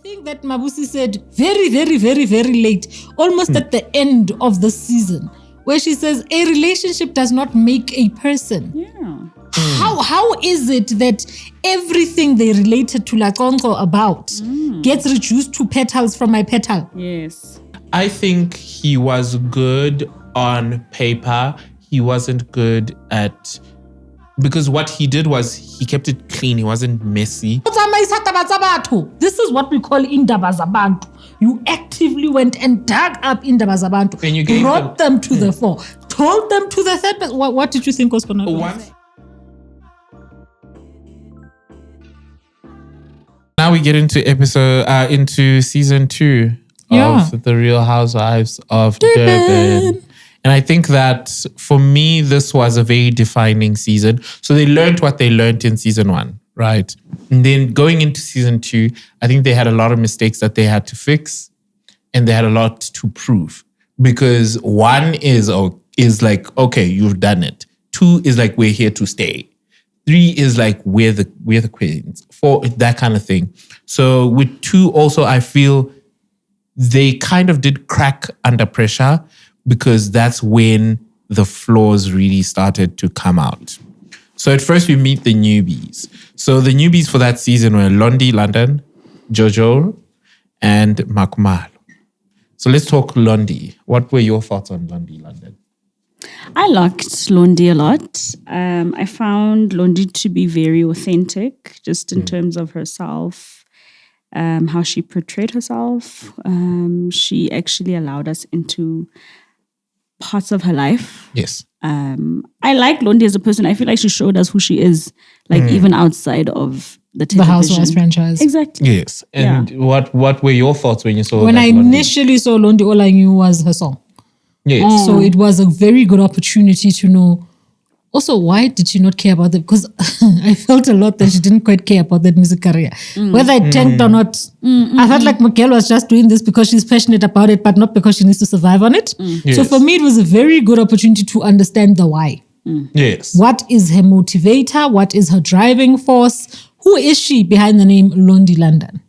thing that Mabusi said very, very, very, very late, almost at the end of the season, where she says a relationship does not make a person. Yeah. How is it that everything they related to Lakonko about gets reduced to petals from my petal? Yes. I think he was good on paper. He wasn't good at... Because what he did was he kept it clean. He wasn't messy. This is what we call indaba zabantu. You actively went and dug up indaba zabantu, And you gave brought them to the fore, told them to the third person. What did you think was going to happen? Now we get into season 2 of The Real Housewives of Durban. And I think that for me, this was a very defining season. So they learned what they learned in season 1, right? And then going into season 2, I think they had a lot of mistakes that they had to fix, and they had a lot to prove. Because 1 is like, okay, you've done it. 2 is like, we're here to stay. 3 is like, we're the queens. 4, that kind of thing. So with 2 also, I feel they kind of did crack under pressure, because that's when the flaws really started to come out. So at first we meet the newbies. So the newbies for that season were Londi London, Jojo, and Makumalo. So let's talk Londi. What were your thoughts on Londi London? I liked Londi a lot. I found Londi to be very authentic, just in terms of herself, how she portrayed herself. She actually allowed us into parts of her life. Yes. I like Londi as a person. I feel like she showed us who she is, like even outside of the television. The Housewives franchise. Exactly. Yes. And what were your thoughts when you saw When I Londi? initially saw Londi, all I knew was her song. Yes. So it was a very good opportunity to know. Also, why did she not care about it? Because I felt a lot that she didn't quite care about that music career. Whether it tanked or not, I felt like Miguel was just doing this because she's passionate about it, but not because she needs to survive on it. Yes. So for me, it was a very good opportunity to understand the why. Yes. What is her motivator? What is her driving force? Who is she behind the name Londi London?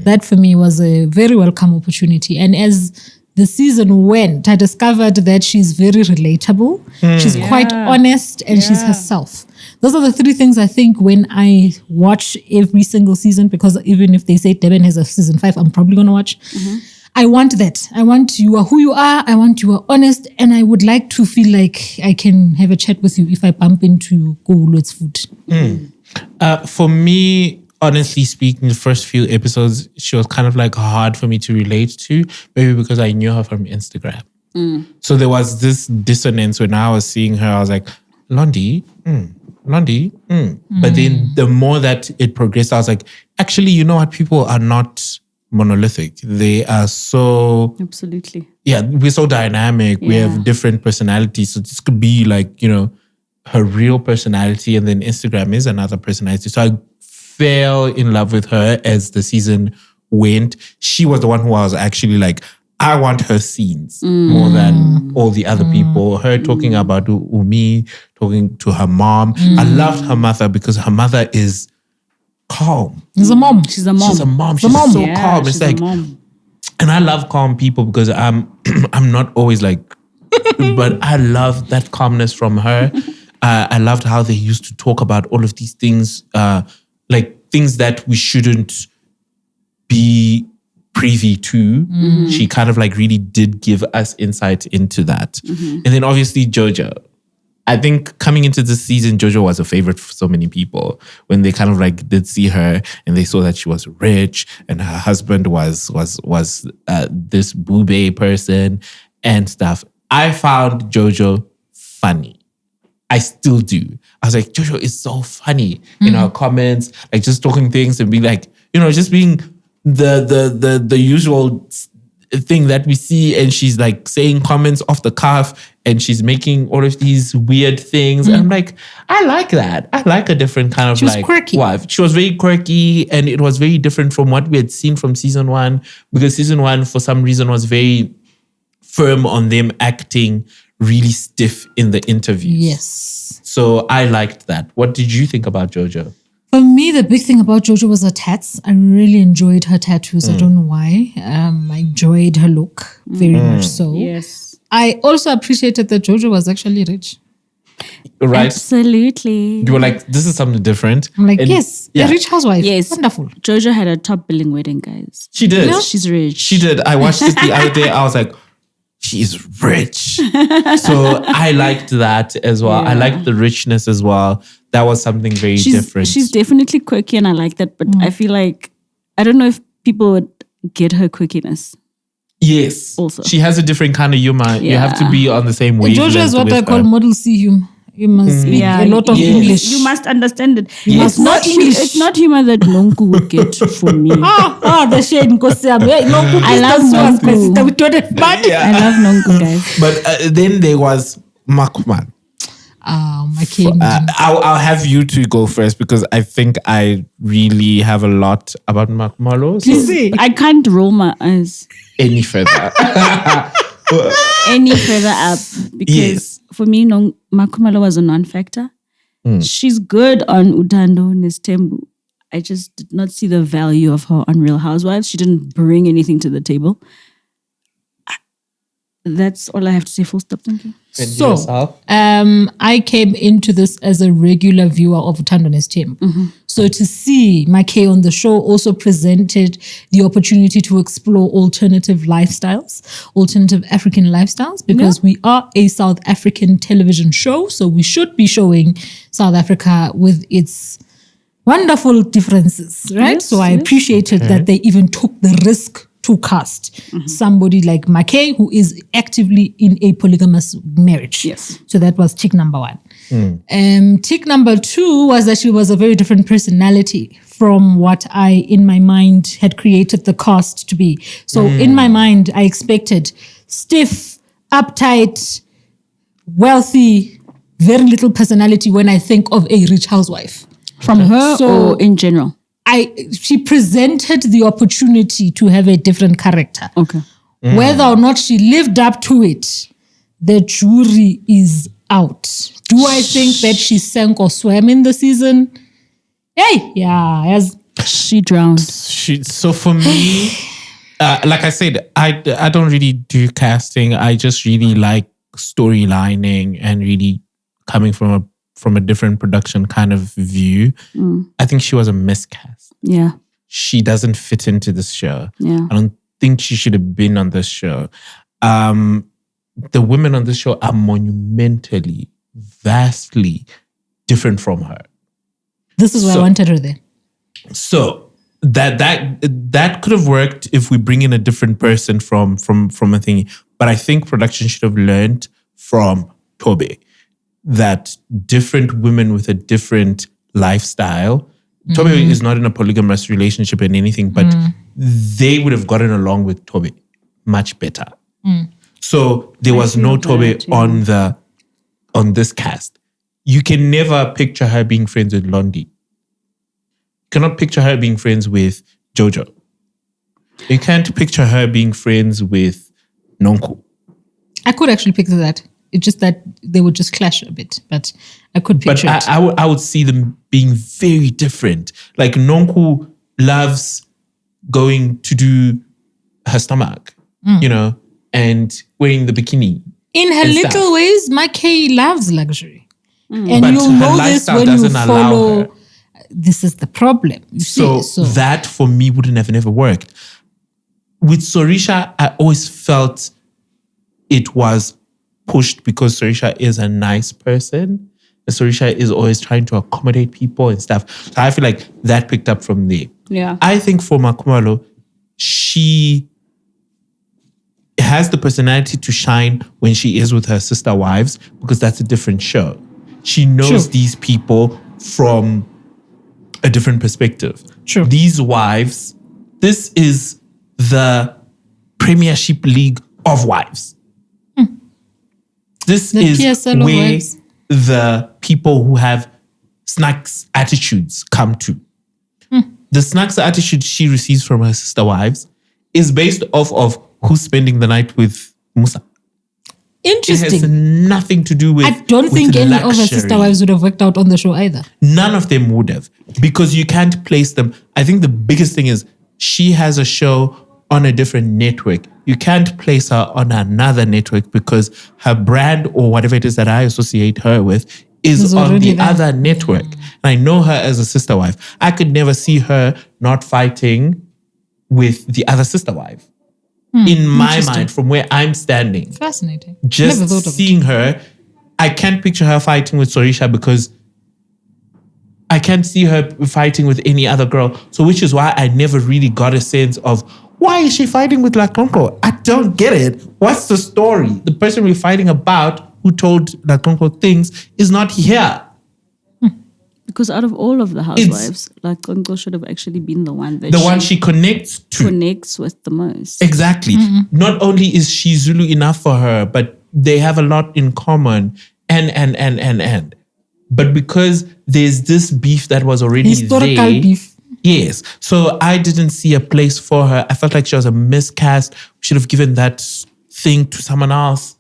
That for me was a very welcome opportunity. And as the season went, I discovered that she's very relatable. She's quite honest, and she's herself. Those are the 3 things I think when I watch every single season, because even if they say Durban has a season 5, I'm probably going to watch. I want that. I want you are who you are. I want you are honest. And I would like to feel like I can have a chat with you if I bump into Gowulwet's food. For me, honestly speaking, the first few episodes, she was kind of like hard for me to relate to, maybe because I knew her from Instagram. So there was this dissonance when I was seeing her. I was like, Londi. But then the more that it progressed, I was like, actually, you know what? People are not monolithic. They are so... Absolutely. Yeah, we're so dynamic. We have different personalities. So this could be like, her real personality, and then Instagram is another personality. So I fell in love with her as the season went. She was the one who I was actually like, I want her scenes more than all the other people. Her talking about Umi, talking to her mom. I loved her mother because her mother is calm. She's a mom. She's so calm. It's like, and I love calm people because I'm not always like, but I love that calmness from her. I loved how they used to talk about all of these things, like things that we shouldn't be privy to. She kind of like really did give us insight into that. And then obviously Jojo. I think coming into this season, Jojo was a favorite for so many people when they kind of like did see her and they saw that she was rich and her husband was this boobay person and stuff. I found Jojo funny. I still do. I was like, Jojo is so funny in her comments, like just talking things and being like, just being the usual thing that we see, and she's like saying comments off the cuff and she's making all of these weird things. And I'm like, I like that. I like a different kind of she was quirky. wife. She was very quirky, and it was very different from what we had seen from season 1, because season 1 for some reason was very firm on them acting really stiff in the interviews. Yes. So I liked that. What did you think about Jojo? For me, the big thing about Jojo was her tats. I really enjoyed her tattoos. I don't know why. I enjoyed her look very much so. Yes. I also appreciated that Jojo was actually rich. Right? Absolutely. You were like, this is something different. I'm like, And yes, a rich housewife. Yes. Wonderful. Jojo had a top billing wedding, guys. She did. Yeah. She's rich. She did. I watched it the other day. I was like, she's rich. So I liked that as well. I Yeah. liked the richness as well. That was something very different. She's definitely quirky and I like that. But I feel like, I don't know if people would get her quirkiness. Yes. Also. She has a different kind of humor. You have to Yeah. be on the same wavelength. Jojo is what I with call her. model C humor. You must speak a lot of Yes. English. You must understand it. Yes. It's not English. It's not humor that Nonku would get from me. The shade Nkosiam. I love Nonku. We don't have bad. I love Nonku, guys. But then there was Makman. My king. I'll have you two go first because I think I really have a lot about Makmalo. So I can't roll my eyes any further. any further up because Yes. for me, Makumalo was a non-factor. She's good on Utando Nestembu. I just did not see the value of her on Real Housewives. She didn't bring anything to the table. That's all I have to say. Full stop. Thank you. So, I came into this as a regular viewer of Utando's team. So to see Makay on the show also presented the opportunity to explore alternative lifestyles, alternative African lifestyles, because we are a South African television show. So we should be showing South Africa with its wonderful differences, right? Yes, so I appreciated that they even took the risk to cast somebody like Makay, who is actively in a polygamous marriage. Yes. So that was tick number one. Tick number two was that she was a very different personality from what I, in my mind, had created the cast to be. So in my mind, I expected stiff, uptight, wealthy, very little personality when I think of a rich housewife. From her or in general? She presented the opportunity to have a different character. Okay. Whether or not she lived up to it, the jury is out. Do I think that she sank or swam in the season? Hey, yeah, as She drowned. So for me, like I said, I don't really do casting. I just really like storylining and really coming from a different production kind of view. I think she was a miscast. Yeah. She doesn't fit into this show. Yeah. I don't think she should have been on this show. The women on this show are monumentally, vastly different from her. this is why I wanted her there. So that could have worked if we bring in a different person from a thingy. But I think production should have learned from Tobe that different women with a different lifestyle. Tobe is not in a polygamous relationship and anything, but they would have gotten along with Tobe much better. So there was no Tobe on this cast. You can never picture her being friends with Londi. You cannot picture her being friends with Jojo. You can't picture her being friends with Nonku. I could actually picture that. It's just that they would just clash a bit, but I could picture it. I would see them being very different. Like Nonku loves going to do her stomach, and wearing the bikini. In her and little stuff. ways, Makay loves luxury. And But you'll her know this lifestyle when you doesn't allow follow. her. This is the problem. You So see? that for me wouldn't have never worked. With Sorisha, I always felt it was pushed because Sorisha is a nice person. And Sorisha is always trying to accommodate people and stuff. So I feel like that picked up from there. Yeah. I think for Makumalo, she has the personality to shine when she is with her sister wives because that's a different show. She knows these people from a different perspective. True. These wives, this is the Premiership League of wives. This The is PSL of where wives. the people who have snacks attitudes come to. The snacks attitude she receives from her sister wives is based off of who's spending the night with Musa. Interesting. It has nothing to do with. I don't think any of her luxury. sister wives would have worked out on the show either. None of them would have, because you can't place them. I think the biggest thing is she has a show on a different network. You can't place her on another network because her brand or whatever it is that I associate her with is on the other network. And I know her as a sister wife. I could never see her not fighting with the other sister wife. In my mind, from where I'm standing. Fascinating. Just Never thought of seeing her, I can't picture her fighting with Sorisha because I can't see her fighting with any other girl. So which is why I never really got a sense of, why is she fighting with Lakonko? I don't get it. What's the story? The person we're fighting about who told Lakonko things is not here. Because out of all of the housewives, like Konko should have actually been the one that she connects with the most. Exactly. Not only is she Zulu enough for her, but they have a lot in common. And. But because there's this beef that was already historical there, beef. Yes. So I didn't see a place for her. I felt like she was a miscast. We should have given that thing to someone else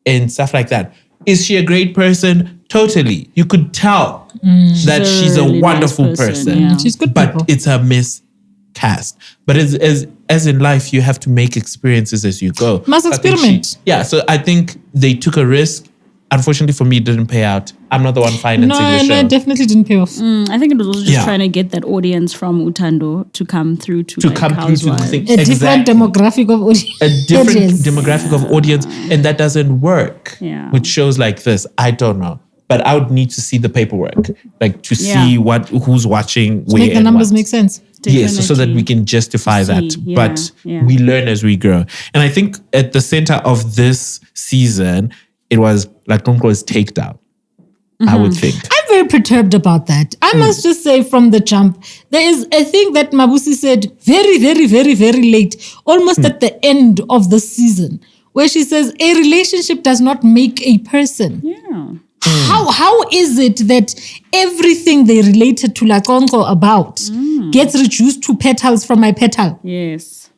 and stuff like that. Is she a great person? Totally. You could tell that she's a really wonderful nice person. yeah. She's good But people. it's a miscast. But as in life, you have to make experiences as you go. Must I think experiment. so I think they took a risk. Unfortunately for me, it didn't pay out. I'm not the one financing the show. No, it definitely didn't pay off. I think it was also just trying to get that audience from Utando to come through to like come through to the Housewives. thing. A different demographic of audience. A different Yes. demographic of audience, and that doesn't work with shows like this. I don't know, but I would need to see the paperwork, like to see who's watching, where, Make the and numbers what. make sense. Yes, so that we can justify that. But we learn as we grow, and I think at the center of this season, it was Lakonko's takedown. I would think. I'm very perturbed about that. I must just say from the jump, there is a thing that Mabusi said very, very, very, very late, almost at the end of the season, where she says, a relationship does not make a person. Yeah. How is it that everything they related to Lakonko about gets reduced to petals from my petal? Yes.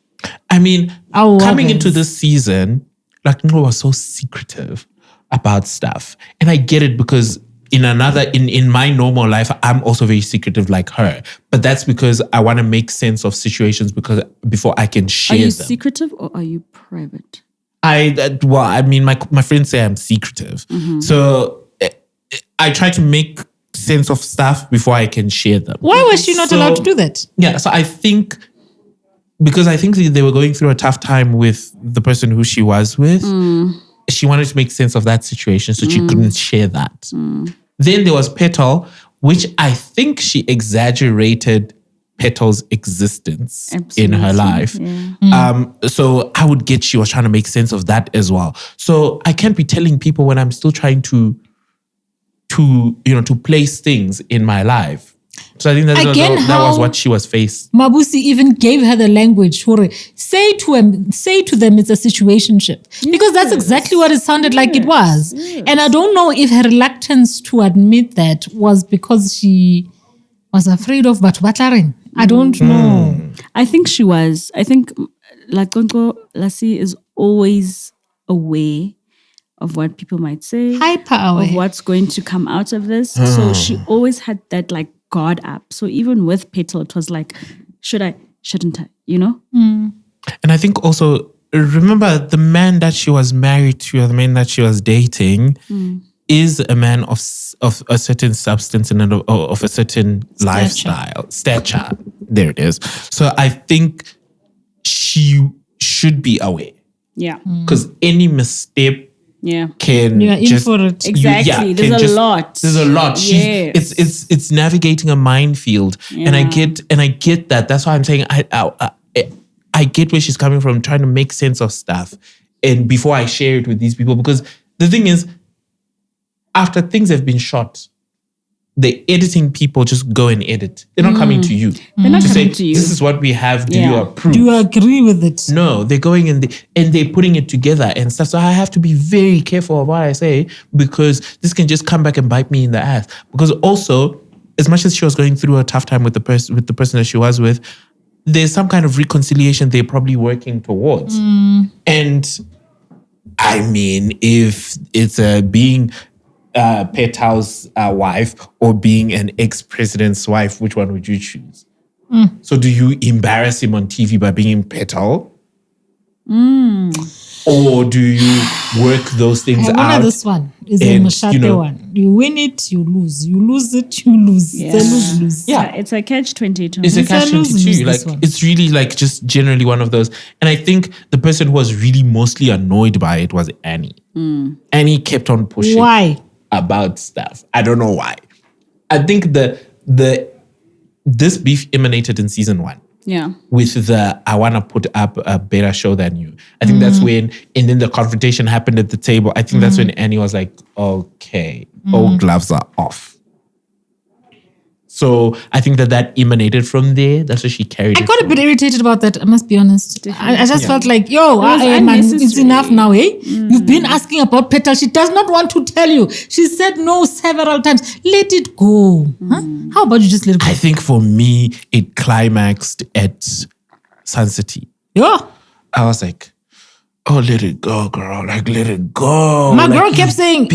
I mean, coming into this season, Lakonko was so secretive about stuff. And I get it because in my normal life, I'm also very secretive like her. But that's because I want to make sense of situations before I can share them. Are you secretive or are you private? My friends say I'm secretive. So I try to make sense of stuff before I can share them. Why was she not allowed to do that? Yeah, so I think they were going through a tough time with the person who she was with. She wanted to make sense of that situation, so she couldn't share that. Then there was Petal, which I think she exaggerated Petal's existence in her life. Yeah. So I would get she was trying to make sense of that as well. So I can't be telling people when I'm still trying to place things in my life. So I think that was what she was faced. Mabusi even gave her the language. Say to them it's a situationship. Because that's exactly what it sounded like it was. Yes. And I don't know if her reluctance to admit that was because she was afraid of Batwatlaring. I don't know. I think she was. I think Lakonko Lassie is always aware of what people might say. Hyper aware. Of what's going to come out of this. So she always had that like guard up. So even with Petal, it was like, should I, shouldn't I, you know? And I think also, remember the man that she was married to, or the man that she was dating, is a man of a certain substance and of a certain stature. There it is. So I think she should be aware. Yeah. Because any misstep can you're in for it. Exactly. There's a lot. Yes. It's navigating a minefield. And I get that. That's why I'm saying I get where she's coming from, trying to make sense of stuff. And before I share it with these people, because the thing is, after things have been shot, the editing people just go and edit. They're not coming to you. They're not coming to you. This is what we have. Do you approve? Do you agree with it? No, they're going and they're putting it together and stuff. So I have to be very careful of what I say, because this can just come back and bite me in the ass. Because also, as much as she was going through a tough time with the person that she was with, there's some kind of reconciliation they're probably working towards. And I mean, if it's being Petal's wife or being an ex-president's wife, which one would you choose? So do you embarrass him on TV by being Petal? Or do you work those things out? This one is a Mashate one. You win it, you lose. You lose it, you lose. Yeah. It's a lose-lose. Yeah, it's a catch-22. It's a catch-22. Like, it's really like just generally one of those. And I think the person who was really mostly annoyed by it was Annie. Annie kept on pushing. Why? About stuff. I don't know why. I think this beef emanated in season 1. Yeah. With the, I want to put up a better show than you. I think that's when, and then the confrontation happened at the table. I think that's when Annie was like, okay, all gloves are off. So I think that emanated from there. That's what she carried. I got a bit irritated about that, I must be honest. I just felt like, man, it's enough now, eh? You've been asking about Petal. She does not want to tell you. She said no several times. Let it go. Huh? How about you just let it go? I think for me, it climaxed at Sun City. Yeah. I was like, oh, let it go, girl. Like, let it go. My girl kept saying,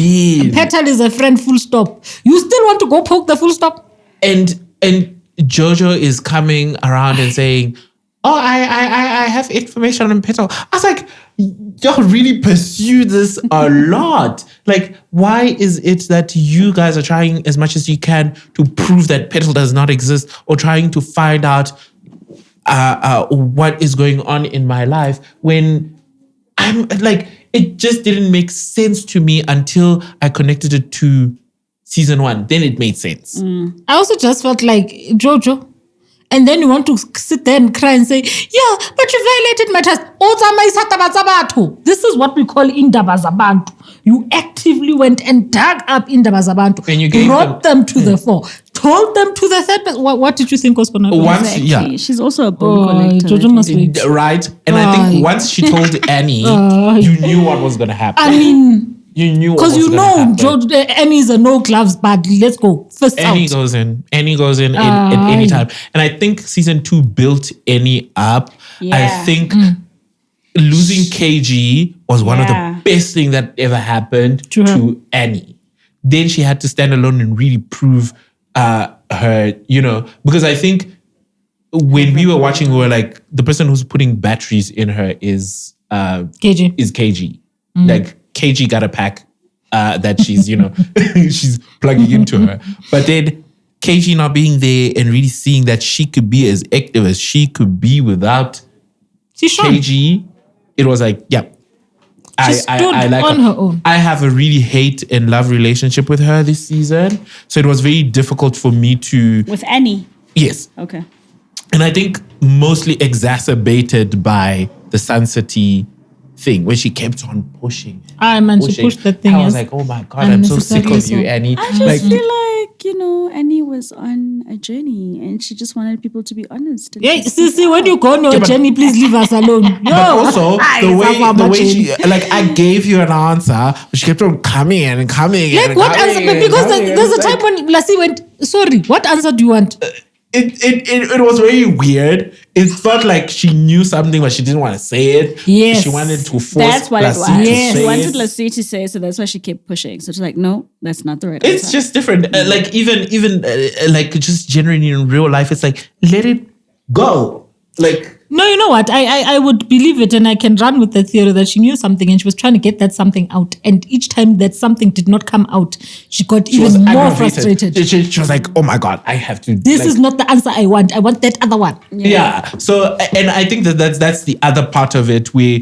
Petal is a friend, full stop. You still want to go poke the full stop? And Jojo is coming around and saying, oh, I have information on Petal. I was like, y'all really pursue this a lot. Like, why is it that you guys are trying as much as you can to prove that Petal does not exist, or trying to find out what is going on in my life, when I'm like, it just didn't make sense to me until I connected it to season 1. Then it made sense. I also just felt like, Jojo, and then you want to sit there and cry and say, yeah, but you violated my trust. This is what we call indaba zabantu. You actively went and dug up indaba zabantu, and you brought them to the fore, told them to the third person. What did you think was going to happen? Exactly. Yeah. She's also a bone collector. Jojo must wait. Right? And I think once she told Annie, you knew what was going to happen. I mean... You knew because Annie is a no gloves, but let's go first. Annie goes in at any time, and I think season 2 built Annie up. Yeah. I think losing KG was one of the best things that ever happened to Annie. Then she had to stand alone and really prove her, because I think when we were watching, we were like, the person who's putting batteries in her is KG. Is KG. Like, KG got a pack that she's, she's plugging into her. But then KG not being there and really seeing that she could be as active as she could be without KG, it was like, yeah. She stood on her own. I have a really hate and love relationship with her this season. So it was very difficult for me to... With Annie? Yes. Okay. And I think mostly exacerbated by the Sun City thing, where she kept on pushing. She pushed that thing. I was like, oh my God, I'm so sick of you, Annie. I just feel like, Annie was on a journey and she just wanted people to be honest. Yeah, see, when you go on your journey, please leave us alone. But also, the way she, like, I gave you an answer, but she kept on coming and coming. Like, what answer? Because there's a time when Lassie went, sorry, what answer do you want? It was very weird. It felt like she knew something, but she didn't want to say it. Yes. She wanted to force That's what Lassie it was. Yes. She wanted Lassie to say, so that's why she kept pushing. So she's like, no, that's not the right answer. It's just different. Like, even like, just generally in real life, it's like, let it go. Like... No, you know what? I would believe it, and I can run with the theory that she knew something and she was trying to get that something out. And each time that something did not come out, she got even more frustrated. She was like, oh my God, I have to... This is not the answer I want. I want that other one. Yeah. So, and I think that's the other part of it, where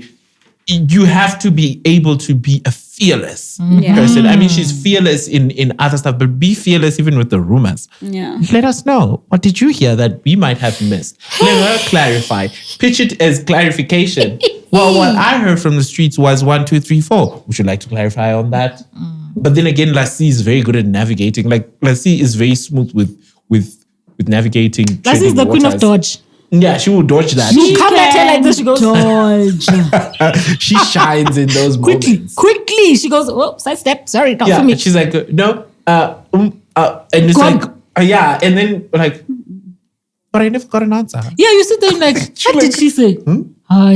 you have to be able to be a fearless person. I mean, she's fearless in other stuff, but be fearless even with the rumors. Yeah. Let us know. What did you hear that we might have missed? Let her clarify. Pitch it as clarification. Well, what I heard from the streets was 1, 2, 3, 4. Would you like to clarify on that? But then again, Lassie is very good at navigating. Like, Lassie is very smooth with navigating. Lassie is the queen of dodge. Yeah, she will dodge that. She come at her like this, she goes, dodge. She shines in those moments. Quickly. She goes, oh, sidestep. Sorry, not for me. She's like, no, and it's like, and then like, but I never got an answer. Yeah, you sit there like, what did she say?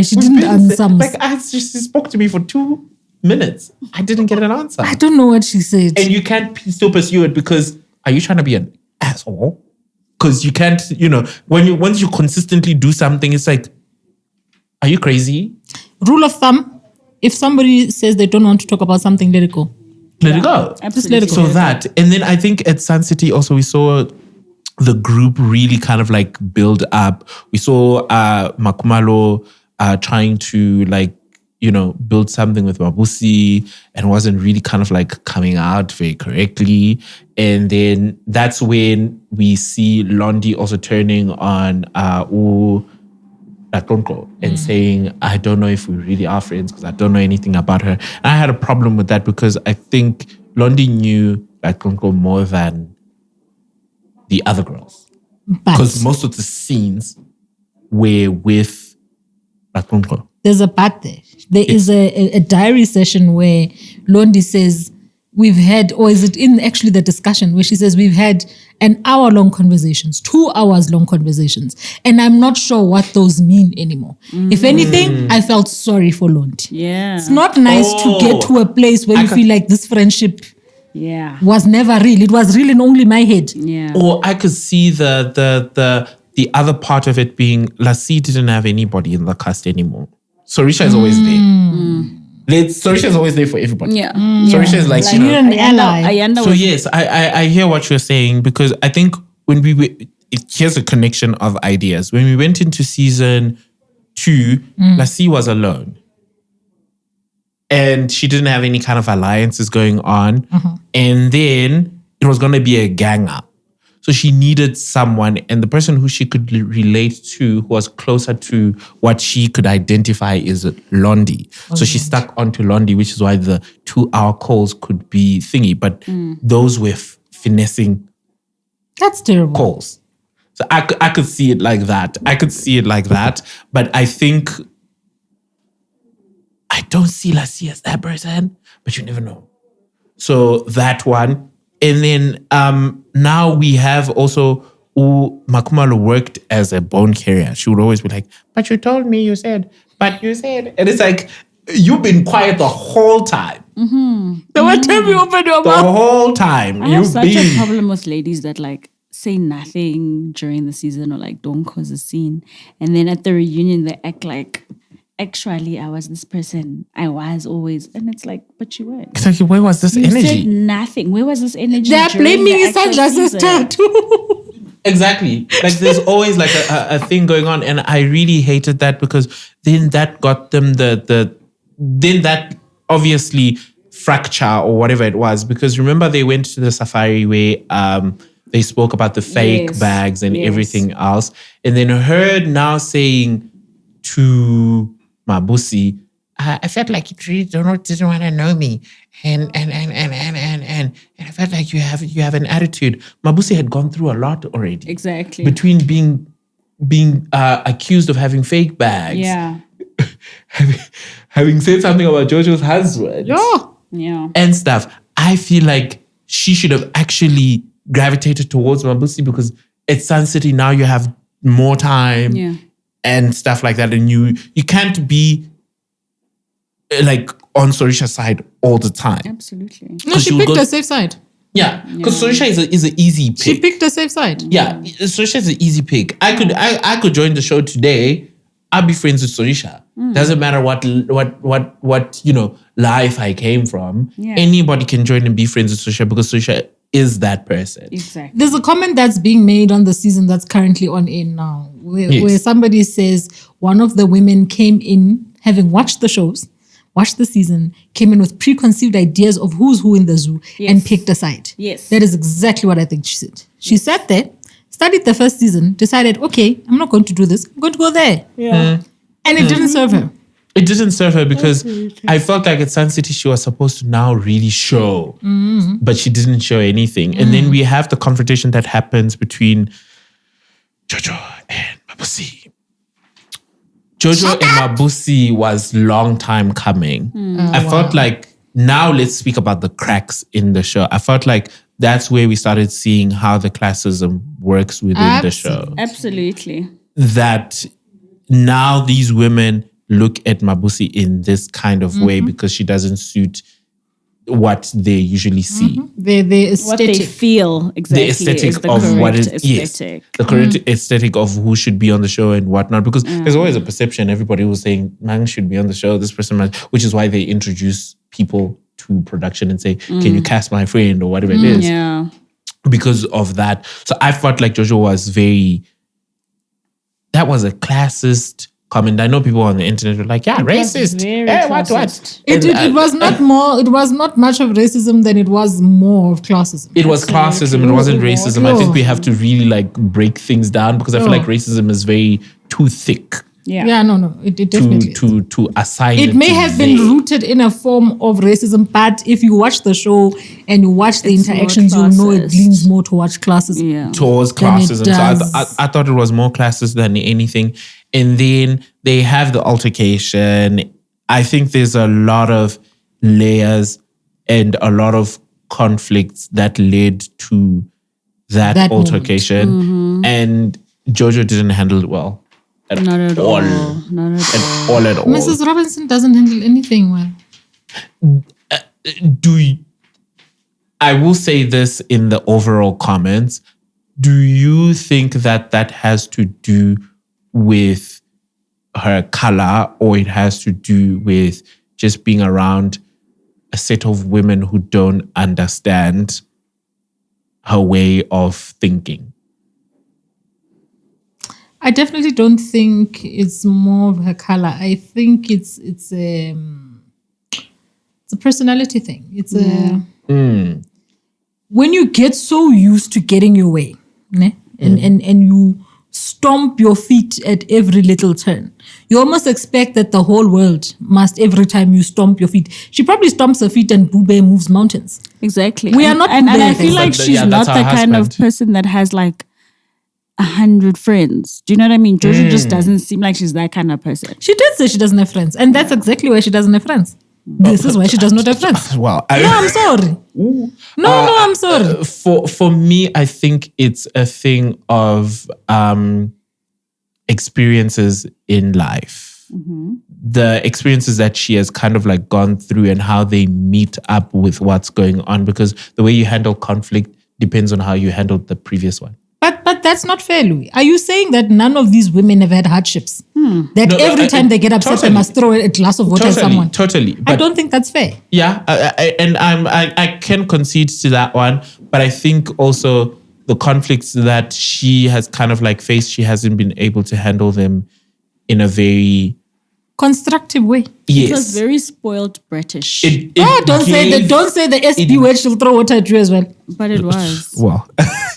She didn't answer. Like, she spoke to me for 2 minutes. I didn't get an answer. I don't know what she said. And you can't still pursue it because are you trying to be an asshole? Because you can't, once you consistently do something, it's like, are you crazy? Rule of thumb, if somebody says they don't want to talk about something, let it go. Let it go. Absolutely. Just let it go. So that, and then I think at Sun City also we saw the group really kind of like build up. We saw Makumalo trying to like, build something with Mabusi and wasn't really kind of like coming out very correctly. And then that's when we see Londi also turning on Latonko and saying, I don't know if we really are friends because I don't know anything about her. And I had a problem with that because I think Londi knew Latonko more than the other girls. Because most of the scenes were with Latonko. There's a part there. There is a diary session where Londi says, we've had, or is it in actually the discussion where she says, we've had an hour-long conversations, 2 hours-long conversations, and I'm not sure what those mean anymore. If anything, I felt sorry for Londi. Yeah. It's not nice to get to a place where you feel like this friendship was never real. It was real in only my head. Yeah. Or I could see the other part of it being Lassie didn't have anybody in the cast anymore. Sorisha is always there. Sorisha is always there for everybody. Yeah. Sorisha is like, You're an ally. So yes, I hear what you're saying because I think when here's a connection of ideas. When we went into season 2, Lassie was alone. And she didn't have any kind of alliances going on. And then it was going to be a gang up. So she needed someone, and the person who she could relate to, who was closer to what she could identify, is Londi. So she stuck onto Londi, which is why the 2-hour calls could be thingy. But those were finessing That's terrible. calls. So I could see it like that. But I think I don't see Lassie as that person, but you never know. So that one. And then now we have also Makumalo worked as a bone carrier. She would always be like, but you told me, you said. And it's like, you've been quiet the whole time. The one time you opened your The mouth. whole time. I have such a problem with ladies that like say nothing during the season or like don't cause a scene. And then at the reunion, they act like, actually, I was this person. I was always. And it's like, but you weren't. It's like, where was this You energy? said nothing. Where was this energy? They're during blaming the his actual sunglasses season? too. Exactly. Like there's always like a thing going on. And I really hated that because then that got them then that obviously fracture or whatever it was. Because remember they went to the safari where they spoke about the fake bags and everything else. And then her now saying to Mabusi, I felt like you really didn't want to know me. And I felt like you have an attitude. Mabusi had gone through a lot already. Exactly. Between being accused of having fake bags. Yeah. having said something about Jojo's husband. Yeah. And stuff. I feel like she should have actually gravitated towards Mabusi because at Sun City now you have more time. Yeah. And stuff like that. And you can't be like on Sorisha's side all the time. Absolutely. No, she picked a safe side. Yeah. Because Sorisha is an easy pick. She picked a safe side. Yeah. Sorisha is an easy pick. I could join the show today. I'll be friends with Sorisha. Doesn't matter what life I came from. Yeah. Anybody can join and be friends with Sorisha because Sorisha is that person. Exactly. There's a comment that's being made on the season that's currently on air now, where somebody says one of the women came in, having watched the shows, watched the season, came in with preconceived ideas of who's who in the zoo and picked a side. Yes. That is exactly what I think she said. She sat there, studied the first season, decided, okay, I'm not going to do this. I'm going to go there. Yeah. And it didn't serve her. It didn't serve her because I felt like at Sun City she was supposed to now really show, but she didn't show anything. And then we have the confrontation that happens between Jojo and Mabusi. Jojo and Mabusi was long time coming. I felt like now let's speak about the cracks in the show. I felt like that's where we started seeing how the classism works within the show. Absolutely. That now these women look at Mabusi in this kind of way because she doesn't suit what they usually see. The aesthetic. What they feel exactly. The aesthetic is the of correct what is aesthetic. the correct aesthetic of who should be on the show and whatnot. Because there's always a perception. Everybody was saying, "Man should be on the show. This person must," which is why they introduce people to production and say, "Can you cast my friend?" or whatever it is. Yeah. Because of that, so I felt like JoJo was that was a classist comment. I know people on the internet were like, "Yeah, racist. Hey, what?" It was not more. It was not much of racism than it was more of classism. It was classism. It wasn't racism. I think we have to really like break things down because I feel like racism is very too thick. Yeah, no. It definitely to assign. It may have been rooted in a form of racism, but if you watch the show and you watch the interactions, you'll know it leans more towards classism. Yeah. Towards classism. So I thought it was more classist than anything. And then they have the altercation. I think there's a lot of layers and a lot of conflicts that led to that altercation. And JoJo didn't handle it well. Not at all. Not at all. Mrs. Robinson doesn't handle anything well. I will say this in the overall comments. Do you think that has to do with her color, or it has to do with just being around a set of women who don't understand her way of thinking? I definitely don't think it's more of her color. I think it's a personality thing. It's when you get so used to getting your way, ne? And you stomp your feet at every little turn. You almost expect that the whole world must, every time you stomp your feet. She probably stomps her feet and Bube moves mountains. Exactly. We are not and I Bube. feel like she's not the kind of person that has like 100 friends. Do you know what I mean? JoJo just doesn't seem like she's that kind of person. She did say she doesn't have friends. And that's exactly why she doesn't have friends. This is why she does not have friends. Well, I'm sorry. No, I'm sorry. For me, I think it's a thing of experiences in life. The experiences that she has kind of like gone through and how they meet up with what's going on, because the way you handle conflict depends on how you handled the previous one. But that's not fair, Louis. Are you saying that none of these women have had hardships? That every time they get upset, they must throw a glass of water at someone? Totally. I don't think that's fair. Yeah, I can concede to that one, but I think also the conflicts that she has kind of like faced, she hasn't been able to handle them in a very constructive way. Yes. It was very spoiled British. Don't say the SB word. She'll throw water at you as well. But it was. Well,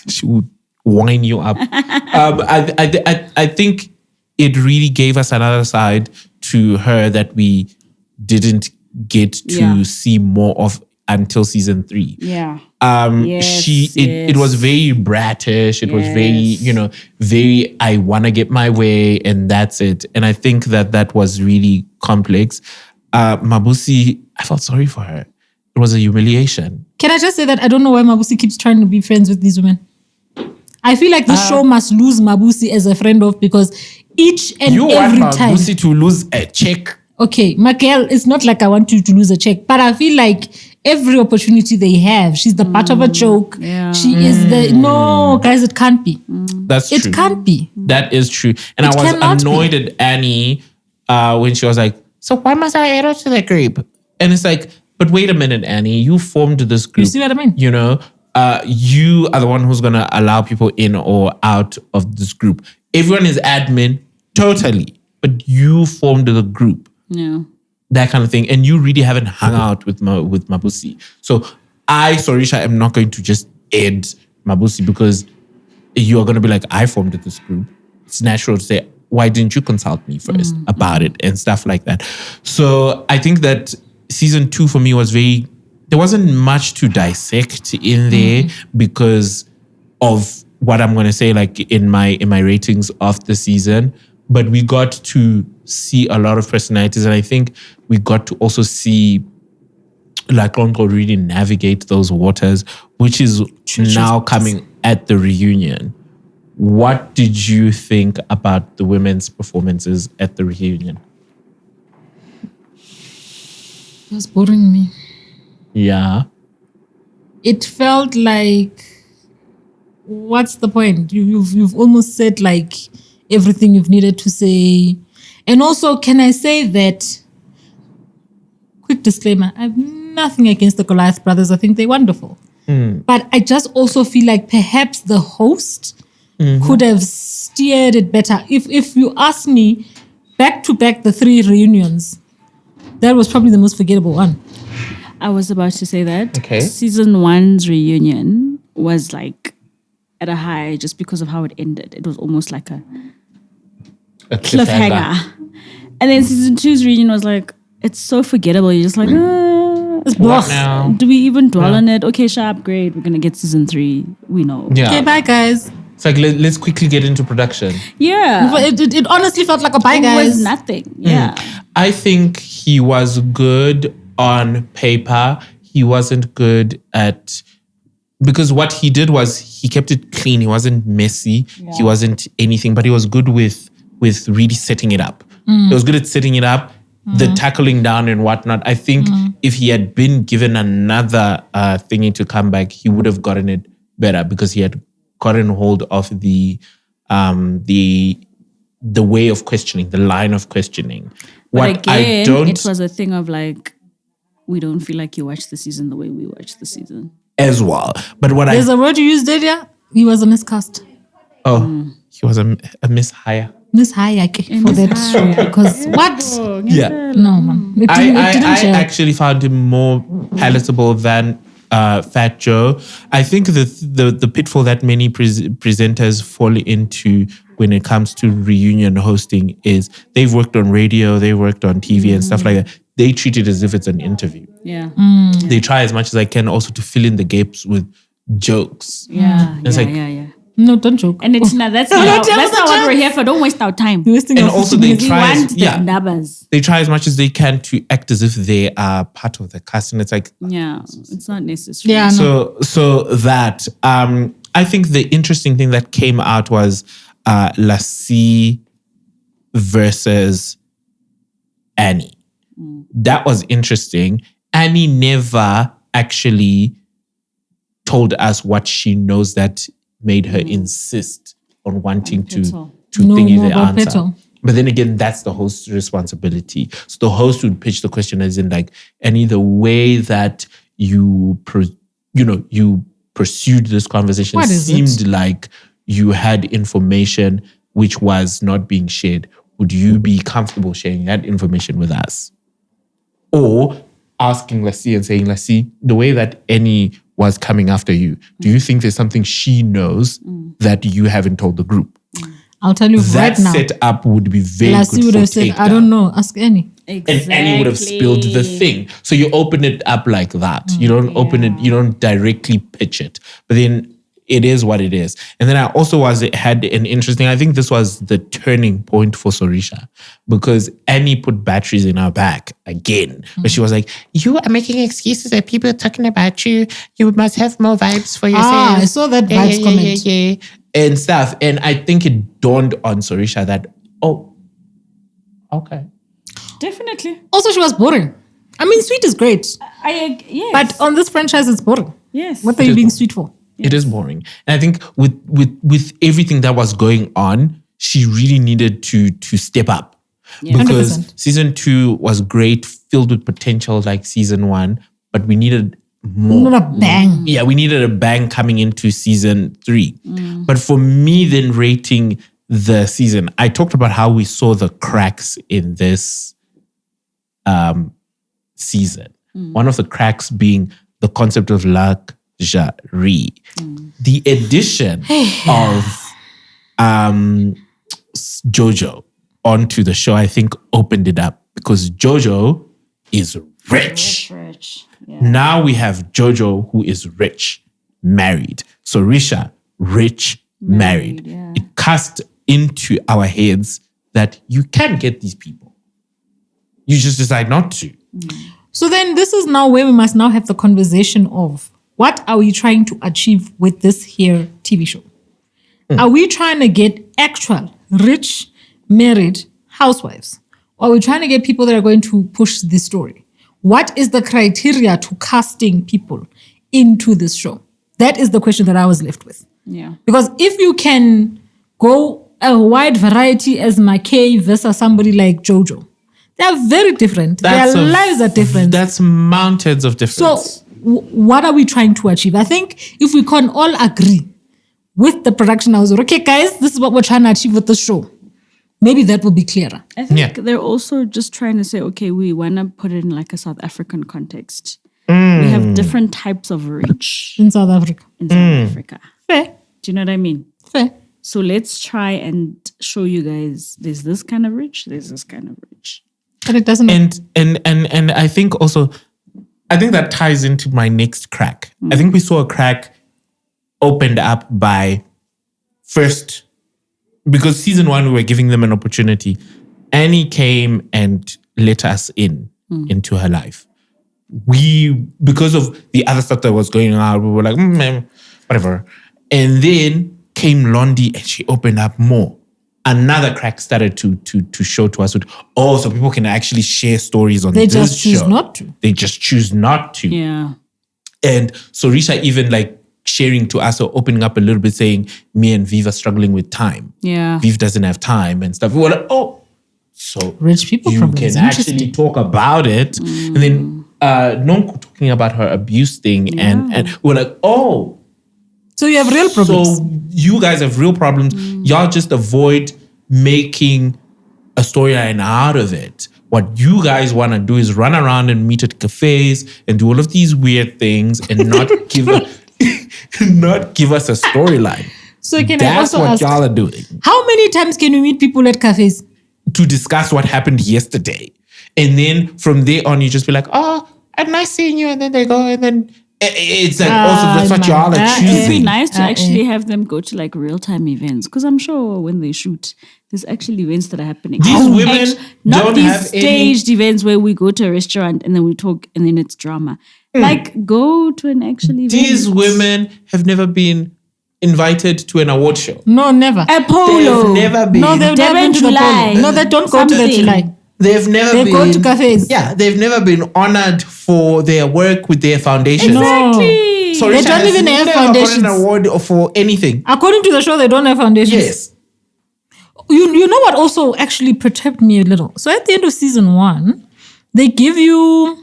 she would wind you up. I think it really gave us another side to her that we didn't get to see more of until season 3. Yeah. It was very bratish. It was very, very, I want to get my way and that's it. And I think that was really complex. Mabusi, I felt sorry for her. It was a humiliation. Can I just say that I don't know why Mabusi keeps trying to be friends with these women? I feel like the show must lose Mabusi as a friend of, because each and every time. You want Mabusi to lose a check? Okay, Miguel, it's not like I want you to lose a check, but I feel like every opportunity they have, she's the butt of a joke. Yeah. She is no, guys, it can't be. That's true. It can't be. That is true. And I was annoyed at Annie when she was like, so why must I add her to the group? And it's like, but wait a minute, Annie, you formed this group. You see what I mean? You are the one who's going to allow people in or out of this group. Everyone is admin, totally. But you formed the group. Yeah. That kind of thing. And you really haven't hung out with Mabusi. So I, Sorisha, am not going to just add Mabusi because you are going to be like, I formed this group. It's natural to say, why didn't you consult me first about it and stuff like that? So I think that season 2 for me was there wasn't much to dissect in there because of what I'm going to say, like in my ratings of the season. But we got to see a lot of personalities, and I think we got to also see like Lonko really navigate those waters, which is now coming at the reunion. What did you think about the women's performances at the reunion? She was boring me. Yeah. It felt like, what's the point? You've almost said like everything you've needed to say. And also, can I say that, quick disclaimer, I have nothing against the Goliath brothers. I think they're wonderful. But I just also feel like perhaps the host could have steered it better. If you ask me, back to back, the 3 reunions, that was probably the most forgettable one. I was about to say that. Okay. Season 1's reunion was like at a high just because of how it ended. It was almost like a cliffhanger. And then season 2's reunion was like, it's so forgettable. You're just like, What now? do we even dwell on it? Okay, sharp, great. We're going to get season 3. We know. Yeah. Okay, bye guys. It's like, let's quickly get into production. Yeah. It honestly felt like a bye It guys. was nothing. Yeah. I think he was good on paper. He wasn't good at... Because what he did was he kept it clean. He wasn't messy. Yeah. He wasn't anything. But he was good with really setting it up. He was good at setting it up, the tackling down and whatnot. I think if he had been given another thingy to come back, he would have gotten it better because he had gotten hold of the way of questioning, the line of questioning. But again, it was a thing of like, we don't feel like you watched the season the way we watched the season. As well. But what There's a word you used earlier. He was a miscast. Oh, he was a mishire. Mishire for that show. Because what? Yeah. No, man. I actually found him more palatable than Fat Joe. I think the pitfall that many presenters fall into when it comes to reunion hosting is they've worked on radio, they worked on TV and stuff like that. They treat it as if it's an interview. Yeah. They try as much as I can also to fill in the gaps with jokes. Yeah. Yeah. No, don't joke. And it's not, that's not what we're here for. Don't waste our time. And also they try They try as much as they can to act as if they are part of the cast. And it's like... Yeah, it's not necessary. Yeah, so that... I think the interesting thing that came out was Lassie versus Annie. That was interesting. Annie never actually told us what she knows that made her insist on wanting to thingy the answer. Petal. But then again, that's the host's responsibility. So the host would pitch the question as in like, Annie, the way that you pursued this conversation seemed like you had information which was not being shared. Would you be comfortable sharing that information with us? Or asking Lassie and saying, Lassie, the way that Annie was coming after you, do you think there's something she knows that you haven't told the group? I'll tell you right now. That setup would be very Lassie good would for have said, I don't know, ask Annie. Exactly. And Annie would have spilled the thing. So you open it up like that. You don't open it, you don't directly pitch it. But then it is what it is. And then I also had an interesting, I think this was the turning point for Sorisha, because Annie put batteries in her back again. But she was like, you are making excuses that people are talking about you. You must have more vibes for yourself. I saw that vibes comment. And stuff. And I think it dawned on Sorisha that, oh, okay. Definitely. Also, she was boring. I mean, sweet is great. Yes. But on this franchise, it's boring. Yes. What are you being sweet for? It is boring. And I think with everything that was going on, she really needed to step up. Yeah. Because 100%. season 2 was great, filled with potential like season 1, but we needed more. Not a bang. Yeah, we needed a bang coming into season 3. But for me, then rating the season, I talked about how we saw the cracks in this season. One of the cracks being the concept of luxury. The addition of Jojo onto the show, I think, opened it up because Jojo is rich. Yeah. Now we have Jojo who is rich, married. Sorisha, rich, married. Yeah. It cast into our heads that you can get these people. You just decide not to. So then this is now where we must now have the conversation of what are we trying to achieve with this here TV show? Are we trying to get actual, rich, married housewives? Or are we trying to get people that are going to push this story? what is the criteria to casting people into this show? That is the question that I was left with. Yeah. Because if you can go a wide variety as McKay versus somebody like Jojo, they are very different. Their lives are different. That's mountains of difference. So what are we trying to achieve? I think if we can all agree with the production house, okay, guys, this is what we're trying to achieve with the show. Maybe that will be clearer. I think they're also just trying to say, okay, we want to put it in like a South African context. We have different types of reach In South Africa. Fair. Do you know what I mean? Fair. So let's try and show you guys there's this kind of reach, there's this kind of reach. But it doesn't. And I think also, I think that ties into my next crack. I think we saw a crack opened up by first, because season 1, we were giving them an opportunity. Annie came and let us into her life. Because of the other stuff that was going on, we were like, whatever. And then came Londi and she opened up more. Another crack started to show to us. So people can actually share stories on this show. They just choose not to. They just choose not to. Yeah. And so Risha even like sharing to us or opening up a little bit saying, me and Viv are struggling with time. Yeah. Viv doesn't have time and stuff. We were like, so rich people you can actually talk about it. And then Nonku talking about her abuse thing. And we're like, so you have real problems. So you guys have real problems. Y'all just avoid making a storyline out of it. What you guys want to do is run around and meet at cafes and do all of these weird things and not give us a storyline. So can That's I also what ask, y'all are doing. how many times can you meet people at cafes? To discuss what happened yesterday. And then from there on, you just be like, nice seeing you. And then they go and then it's like also that's what y'all are choosing. It'd be nice to actually have them go to like real-time events. Because I'm sure when they shoot, there's actually events that are happening. These women not don't these have staged events where we go to a restaurant and then we talk and then it's drama. Like go to an actual event. These women have never been invited to an award show. No, never. Apollo. They've never been. No, they've never been to the July. Polo. No, they don't go to the July. They've never They been. go to cafes. Yeah, they've never been honored for their work with their foundation. Exactly. So They don't even have foundations. An award for anything. According to the show, they don't have foundations. Yes. You know what also actually perturbed me a little? So at the end of season 1, they give you,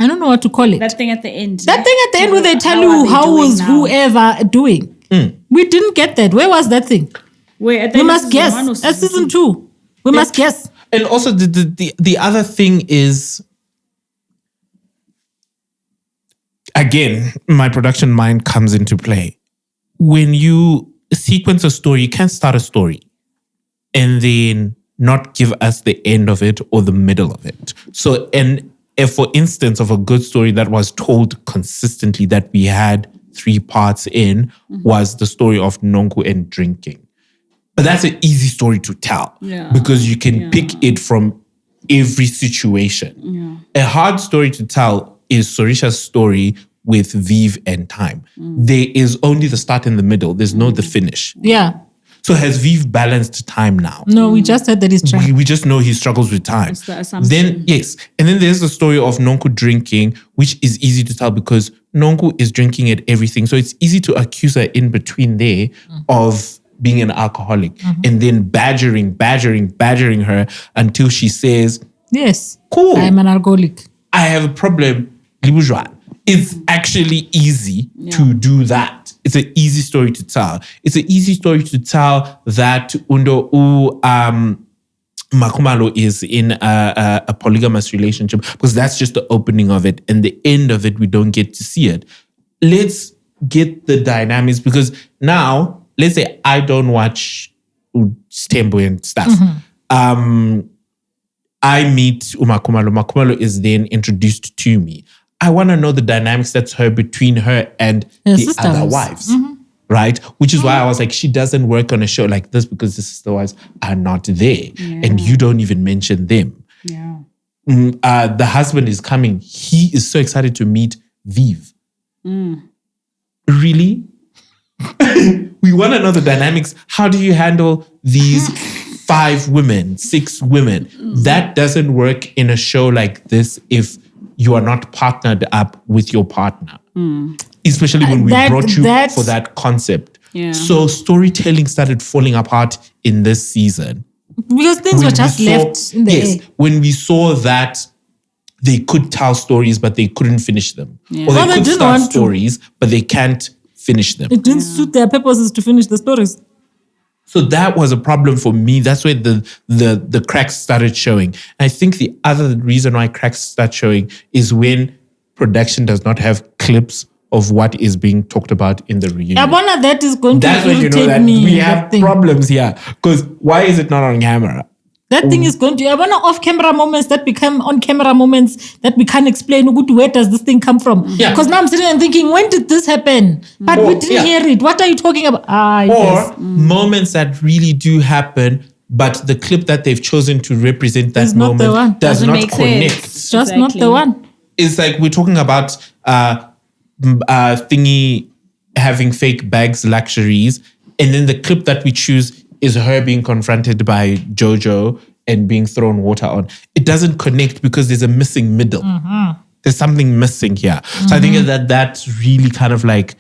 I don't know what to call it. That thing at the end. That thing at the end where they tell you how was whoever doing. We didn't get that. Where was that thing? Wait, We must guess. At season 2. We must guess. And also the other thing is, again, my production mind comes into play. When you sequence a story, you can't start a story and then not give us the end of it or the middle of it. So, and if for instance of a good story that was told consistently that we had 3 parts in was the story of Nonku and drinking. But that's an easy story to tell because you can pick it from every situation. A hard story to tell is Sorisha's story with Viv and time. There is only the start and the middle. There's no the finish. Yeah. So has Viv balanced time now? No, we just said that he's trying. We just know he struggles with time. It's the assumption. Then, yes. And then there's the story of Nonku drinking, which is easy to tell because Nonku is drinking at everything. So it's easy to accuse her in between there of being an alcoholic and then badgering her until she says, yes, cool, I'm an alcoholic. I have a problem, Libujwa. It's actually easy to do that. It's an easy story to tell. It's an easy story to tell that Undo Makumalo is in a polygamous relationship because that's just the opening of it. And the end of it, we don't get to see it. Let's get the dynamics because now, let's say I don't watch Stembo and stuff. I meet Umakumalo. Makumalo is then introduced to me. I want to know the dynamics that's between her and the other wives. Right? Which is why I was like, she doesn't work on a show like this because the sister wives are not there. And you don't even mention them. The husband is coming. He is so excited to meet Viv. Really? We want to know the dynamics. How do you handle these 5 women, 6 women. That doesn't work in a show like this if you are not partnered up with your partner. Especially when we brought you for that concept. Yeah. So storytelling started falling apart in this season. Because things were just left in the air. When we saw that they could tell stories, but they couldn't finish them. Yeah. Or Well, they they could didn't start want to. stories, but they can't finish them. It didn't suit their purposes to finish the stories. So that was a problem for me. That's where the cracks started showing. I think the other reason why cracks start showing is when production does not have clips of what is being talked about in the reunion. Abona, that is going That's to when you know irritate that me. we have problems here. Because why is it not on camera? That thing is going to, Abona, off-camera moments that become on-camera moments that we can't explain. Where does this thing come from? Yeah. Because now I'm sitting and thinking, when did this happen? But we didn't hear it. What are you talking about? Or moments that really do happen, but the clip that they've chosen to represent that It's not the one. moment does Doesn't not make connect. sense. It's just not the one. It's like we're talking about Thingy having fake bags, luxuries, and then the clip that we choose is her being confronted by Jojo and being thrown water on. It doesn't connect because there's a missing middle. There's something missing here. So I think that really kind of like,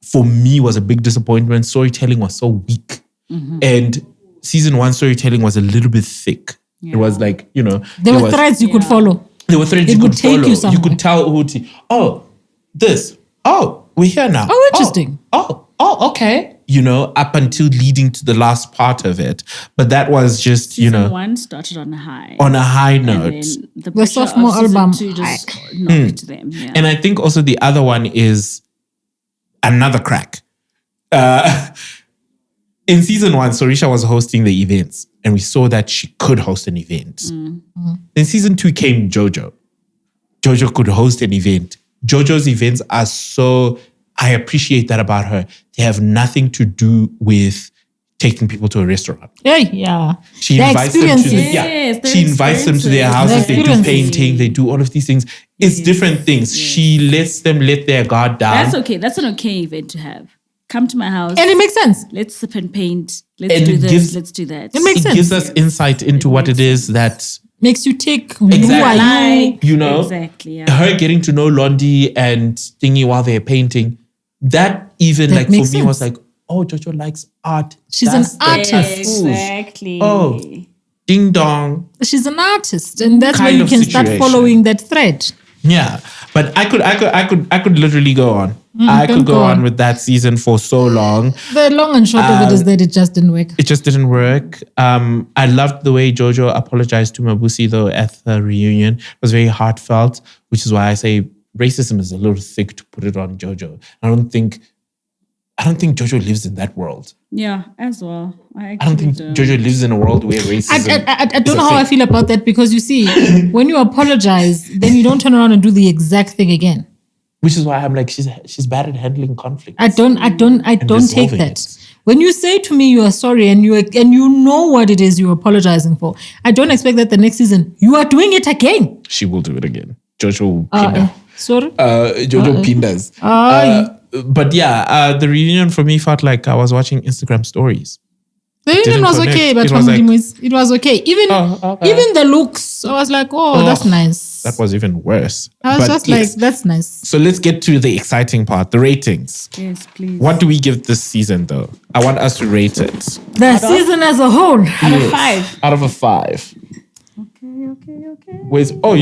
for me, was a big disappointment. Storytelling was so weak. And season 1 storytelling was a little bit thick. It was like, There were threads you could follow. There were threads It you would could take follow. you You somewhere. could tell this. Oh, we're here now. Oh, interesting. Oh, okay. Up until leading to the last part of it. But that was just, Season 1 started on a high. on a high note. And then the The pressure sophomore of season album. 2 just knocked them. Yeah. And I think also the other one is another crack. In season 1, Sorisha was hosting the events and we saw that she could host an event. In season 2 came Jojo. Jojo could host an event. Jojo's events are so... I appreciate that about her. They have nothing to do with taking people to a restaurant. Yeah. She The invites them to experiences. Yes, she invites them to their houses. They do experiences. painting. They do all of these things. It's different things. She lets them let their guard down. That's okay. That's an okay event to have. Come to my house. And it makes sense. Let's sip and paint. Let's And do it this. gives- Let's do that. It makes It sense. gives us insight into what it is that, Makes you take Exactly. who are you? Exactly. Yeah. her getting to know Londi and Thingy while they're painting, that even That like for makes me was sense. like, oh, Jojo likes art. She's That's an the artist. tattoos. Exactly. Oh. Ding dong. She's an artist, and that's where Kind you of can start situation. following that thread. Yeah. But I could literally go on. I can could go go on on. with that season for so long. The long and short of it is that it just didn't work. It just didn't work. I loved the way Jojo apologized to Mabusi though at the reunion. It was very heartfelt, which is why I say racism is a little thick to put it on Jojo. I don't think Jojo lives in that world. Yeah, as well. I don't think Jojo lives in a world where racism. I is don't a know how I thing. feel about that because you see, when you apologize, then you don't turn around and do the exact thing again. Which is why I'm like, she's bad at handling conflict. I don't take resolving that. it. When you say to me you are sorry and you know what it is you're apologizing for, I don't expect that the next season you are doing it again. She will do it again. Jojo Pinda. Sorry. Jojo Pindas. But yeah, the reunion for me felt like I was watching Instagram stories. The reunion didn't was connect. okay, but It was like- it was okay. Even the looks, I was like, that's nice. That was even worse. I was But just yes. like, that's nice. So let's get to the exciting part, the ratings. Yes, please. What do we give this season though? I want us to rate it. The season as a whole. Out of 5. Out of a 5. Okay. You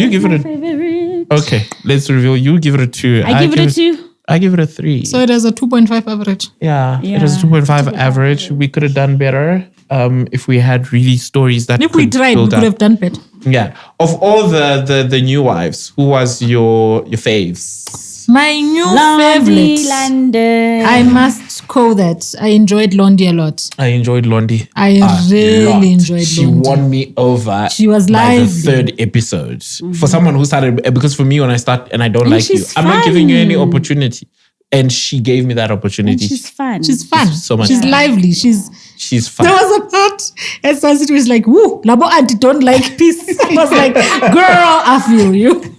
give it a... Favorite. Okay, let's reveal. You give it a 2. I give it a 2. I give it a 3. So it has a 2.5 average. Yeah, it Yeah, was 2.5 average. We could have done better if we had really stories that If we could tried, we build could up. have done better. Yeah. Of all the new wives, who was your faves? My new Lovely favorite. London. I must call that. I enjoyed Londi a lot. I enjoyed Londi. I a really lot. enjoyed She Londi. won me over. She was by the lively. 3rd episode. For someone who started, because for me when I start and I don't like you, she's I'm not giving you any fun. opportunity. And she gave me that opportunity. She's fun. She's fun. So much She's fun. lively. She's fun. There was a part at Sun City was like, woo, Labo auntie don't like peace. I was like, girl, I feel you.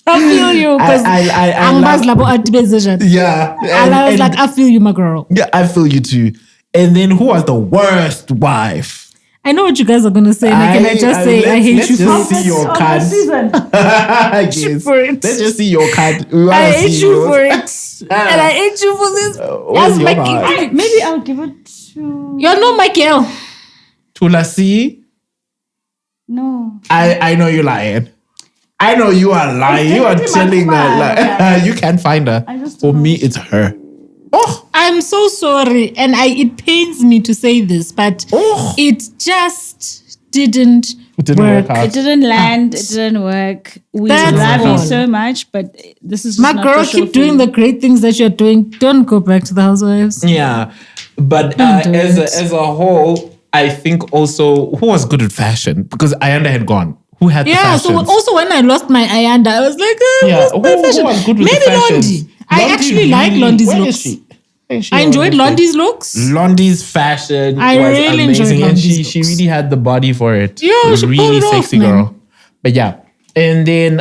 I feel you. Because I I'm love- Labo auntie decision. Yeah. And I was like, I feel you, my girl. yeah, I feel you too. And then who was the worst wife? I know what you guys are gonna say. Like, can I just say I hate you for Let's just see your card. Yes. for it. Let's just see your card. We wanna I see hate you yours. for it, and I hate you for this. Where's Yes, your Mikey. heart? Maybe I'll give it to. You're no Michael. Tulasi, No. I know you're lying. I know you are lying. You are telling her like you can't find her. I just For don't me, it's her. Oh, I'm so sorry, and it pains me to say this, but Oh. it just didn't work out. It didn't land. It didn't work. We That's love all. you so much, but this is just My not girl, the show keep for doing you. the great things that you're doing. Don't go back to the Housewives. Yeah, but Don't do as it. a whole, I think also who was good at fashion because Ayanda had gone. Who had the Yeah, so fashions? also when I lost my Ayanda, I was like, Yeah, what's my who fashion? was good with Maybe the fashions? Londi. I Londi actually like really- Londi's where is looks. she? Where is she I on enjoyed this thing? Londi's looks. Londi's fashion I was really enjoyed amazing, and Londi's she looks. really had the body for it. Yeah, she pulled really it off, sexy man. girl. But yeah, and then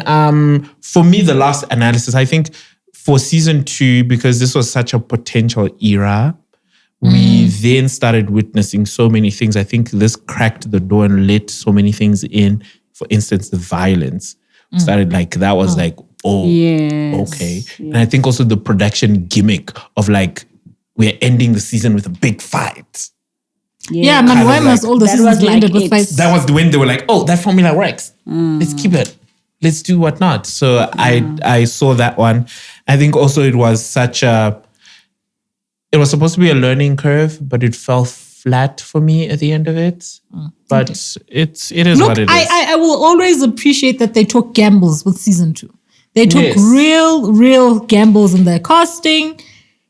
for me, the last analysis, I think for season 2, because this was such a potential era, we then started witnessing so many things. I think this cracked the door and let so many things in. For instance, the violence started like that was like, oh, Yes. okay. And I think also the production gimmick of like, we're ending the season with a big fight. Yeah, man, Kind why of must like- all the That seasons was be like ended with it. fights? That was when they were like, oh, that formula works. Let's keep it. Let's do whatnot. So I saw that one. I think also it was it was supposed to be a learning curve, but it fell flat for me at the end of it. But it is Look, what it is. I will always appreciate that they took gambles with season 2. They took Yes. real gambles in their casting.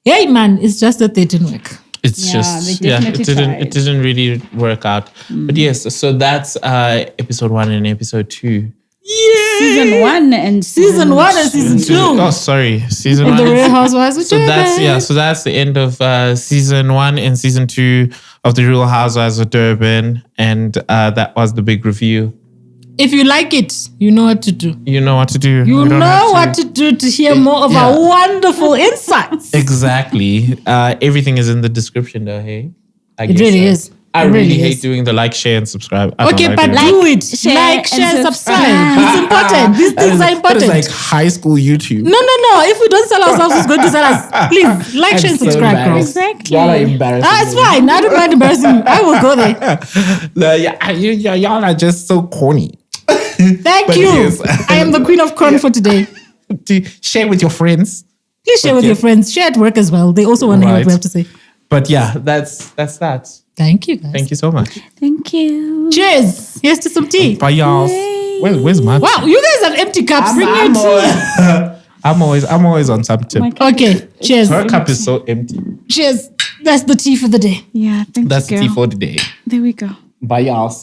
Hey, man, it's just that they didn't work. It's Yeah, just they definitely it didn't tried. it didn't really work out. But yes, so that's episode 1 and episode 2. Yeah. Season 1 and Season 1 and season 2. Oh, sorry, season Of the 1. Real Housewives of So Durban. that's the end of season 1 and season 2 of the Real Housewives of Durban, and that was the big review. If you like it, you know what to do. You know what to do. You We don't know have what to do to hear more of Yeah. our wonderful insights. Exactly. Everything is in the description, though. Hey, I It guess really so. is. I It really really hate is. doing the like, share, and subscribe. I don't Okay, like but doing do it. share, Like, share, and subscribe. subscribe. It's important. These things are That important. is like high school YouTube. No. If we don't sell ourselves, who's going to sell us? Please, like, share, and so subscribe, girls. embarrassed. Exactly. Y'all are embarrassing. It's me. fine. I don't mind embarrassing you. I will go there. Y'all are just so corny. Thank But you. yes. I am the queen of corn for today. To share with your friends. Please share with Okay. your friends. Share at work as well. They also want to hear what Right. we have to say. But yeah, that's that. Thank you, guys. Thank you so much. Thank you. Cheers. Here's to some tea. Bye, y'all. Where's my tea? Wow, you guys have empty cups. Bring your tea. I'm always on some tip. Okay, cheers. Her cup is so empty. Cheers. That's the tea for the day. Yeah, thank That's you, the tea girl. for today. There we go. Bye, y'all.